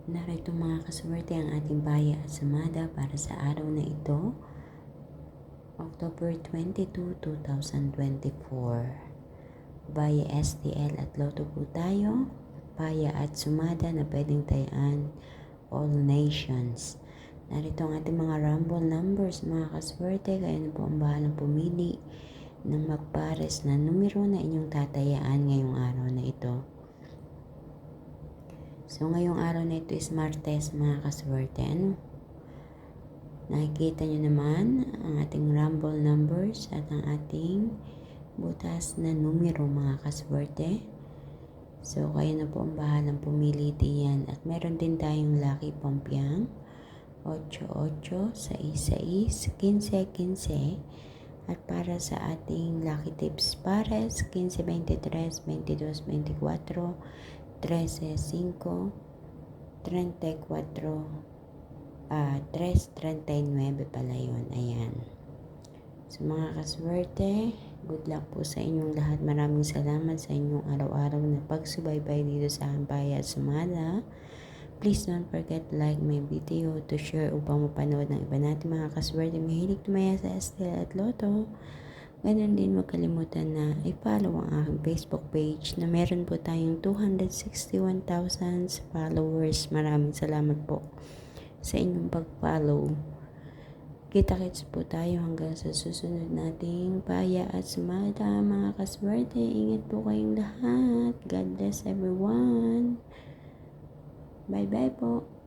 Narito mga kaswerte ang ating baya at sumada para sa araw na ito, October 22, 2024. Baya STL at Lotto po tayo, baya at sumada na pwedeng tayaan all nations. Narito ang ating mga rumble numbers mga kaswerte, kayo na po ang bahalang pumili ng magpares na numero na inyong tatayaan ngayong araw na ito. So, ngayong araw na ito is Martes mga kaswerte. Nakikita nyo naman ang ating rumble numbers at ang ating butas na numero mga kaswerte. So, kayo na po ang bahalang pumili diyan. At meron din tayong lucky pampiang 8-8, 6-6, 15-15. At para sa ating lucky tips pares, 15-23, 22-24, 13-5, 34, 3-39 pala yun. Ayan. So mga kaswerte, good luck po sa inyong lahat. Maraming salamat sa inyong araw-araw na pagsubaybay dito sa Baya at Sumada. Please don't forget to like my video, to share upang mapanood ng iba natin mga kaswerte. Mahilig tumaya sa STL at Lotto. Ganun din, huwag kalimutan na i-follow ang aking Facebook page na meron po tayong 261,000 followers. Maraming salamat po sa inyong pag-follow. Kita-kits po tayo hanggang sa susunod nating Baya at Sumada mga kaswerte. Ingat po kayong lahat. God bless everyone. Bye-bye po.